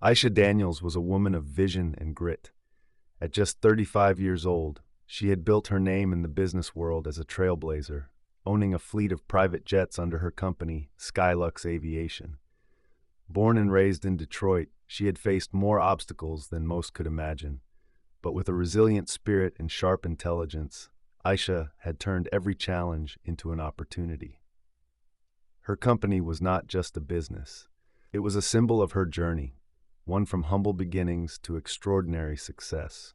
Aisha Daniels was a woman of vision and grit. At just 35 years old, she had built her name in the business world as a trailblazer, owning a fleet of private jets under her company, SkyLux Aviation. Born and raised in Detroit, she had faced more obstacles than most could imagine. But with a resilient spirit and sharp intelligence, Aisha had turned every challenge into an opportunity. Her company was not just a business. It was a symbol of her journey, one from humble beginnings to extraordinary success.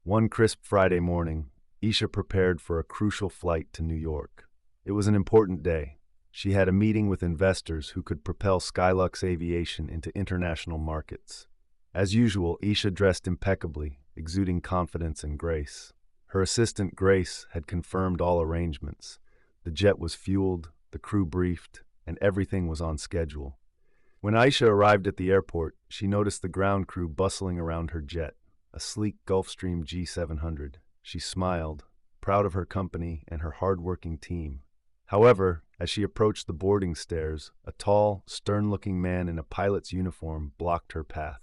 One crisp Friday morning, Aisha prepared for a crucial flight to New York. It was an important day. She had a meeting with investors who could propel SkyLux Aviation into international markets. As usual, Aisha dressed impeccably, exuding confidence and grace. Her assistant, Grace, had confirmed all arrangements. The jet was fueled, the crew briefed, and everything was on schedule. When Aisha arrived at the airport, she noticed the ground crew bustling around her jet, a sleek Gulfstream G700. She smiled, proud of her company and her hard-working team. However, as she approached the boarding stairs, a tall, stern-looking man in a pilot's uniform blocked her path.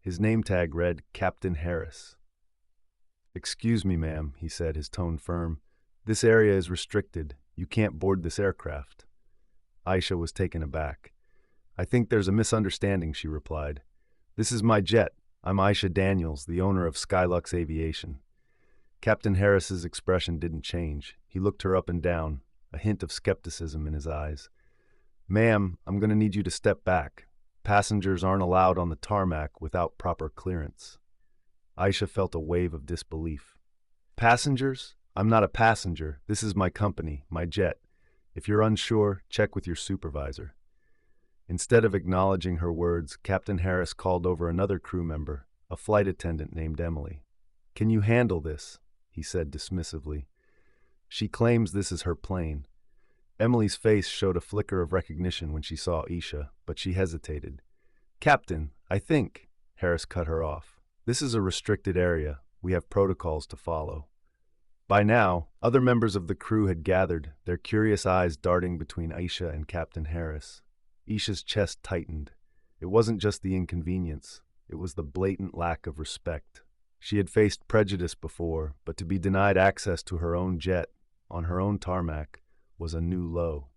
His name tag read Captain Harris. "Excuse me, ma'am," he said, his tone firm. "This area is restricted. You can't board this aircraft." Aisha was taken aback. "I think there's a misunderstanding," she replied. "This is my jet. I'm Aisha Daniels, the owner of SkyLux Aviation." Captain Harris's expression didn't change. He looked her up and down, a hint of skepticism in his eyes. "Ma'am, I'm going to need you to step back. Passengers aren't allowed on the tarmac without proper clearance." Aisha felt a wave of disbelief. "Passengers? I'm not a passenger. This is my company, my jet. If you're unsure, check with your supervisor." Instead of acknowledging her words, Captain Harris called over another crew member, a flight attendant named Emily. "Can you handle this?" he said dismissively. "She claims this is her plane." Emily's face showed a flicker of recognition when she saw Aisha, but she hesitated. "Captain, I think," Harris cut her off. "This is a restricted area. We have protocols to follow." By now, other members of the crew had gathered, their curious eyes darting between Aisha and Captain Harris. Aisha's chest tightened. It wasn't just the inconvenience, it was the blatant lack of respect. She had faced prejudice before, but to be denied access to her own jet, on her own tarmac, was a new low.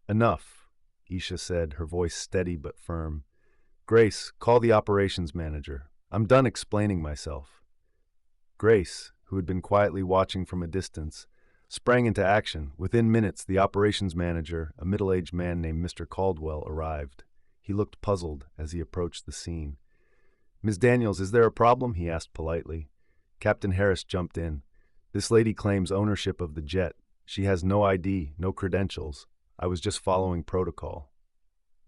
"Enough," Aisha said, her voice steady but firm. "Grace, call the operations manager. I'm done explaining myself." Grace, who had been quietly watching from a distance, sprang into action. Within minutes, the operations manager, a middle-aged man named Mr. Caldwell, arrived. He looked puzzled as he approached the scene. "Ms. Daniels, is there a problem?" he asked politely. Captain Harris jumped in. "This lady claims ownership of the jet. She has no ID, no credentials. I was just following protocol."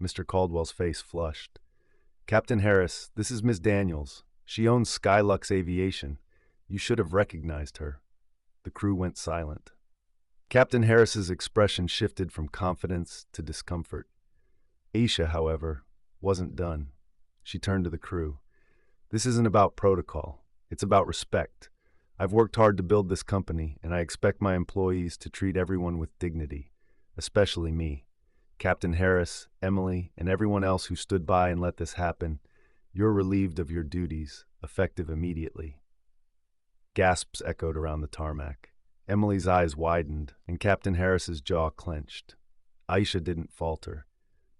Mr. Caldwell's face flushed. "Captain Harris, this is Ms. Daniels. She owns SkyLux Aviation. You should have recognized her." The crew went silent. Captain Harris's expression shifted from confidence to discomfort. Aisha, however, wasn't done. She turned to the crew. "This isn't about protocol. It's about respect. I've worked hard to build this company, and I expect my employees to treat everyone with dignity, especially me. Captain Harris, Emily, and everyone else who stood by and let this happen, you're relieved of your duties, effective immediately." Gasps echoed around the tarmac. Emily's eyes widened, and Captain Harris's jaw clenched. Aisha didn't falter.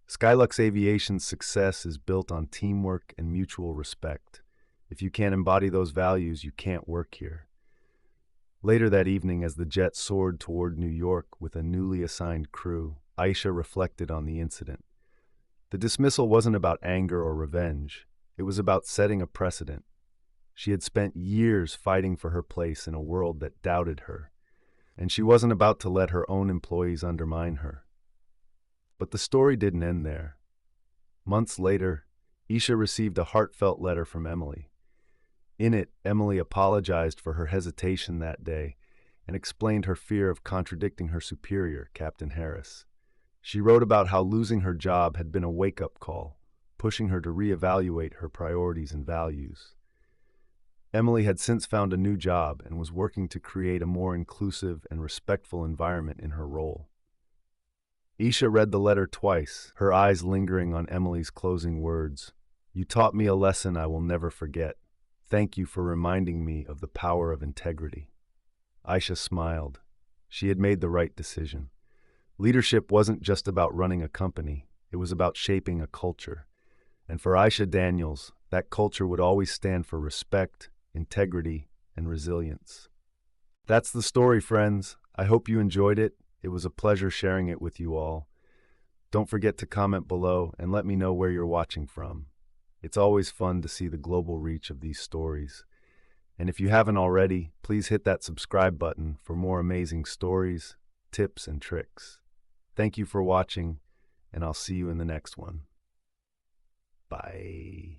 SkyLux Aviation's success is built on teamwork and mutual respect. If you can't embody those values, you can't work here. Later that evening, as the jet soared toward New York with a newly assigned crew, Aisha reflected on the incident. The dismissal wasn't about anger or revenge. It was about setting a precedent. She had spent years fighting for her place in a world that doubted her, and she wasn't about to let her own employees undermine her. But the story didn't end there. Months later, Aisha received a heartfelt letter from Emily. In it, Emily apologized for her hesitation that day and explained her fear of contradicting her superior, Captain Harris. She wrote about how losing her job had been a wake-up call, pushing her to reevaluate her priorities and values. Emily had since found a new job and was working to create a more inclusive and respectful environment in her role. Aisha read the letter twice, her eyes lingering on Emily's closing words. You taught me a lesson I will never forget. Thank you for reminding me of the power of integrity." Aisha smiled. She had made the right decision. Leadership wasn't just about running a company, it was about shaping a culture. And for Aisha Daniels, that culture would always stand for respect, integrity, and resilience. That's the story, friends. I hope you enjoyed it. It was a pleasure sharing it with you all. Don't forget to comment below and let me know where you're watching from. It's always fun to see the global reach of these stories. And if you haven't already, please hit that subscribe button for more amazing stories, tips, and tricks. Thank you for watching, and I'll see you in the next one. Bye.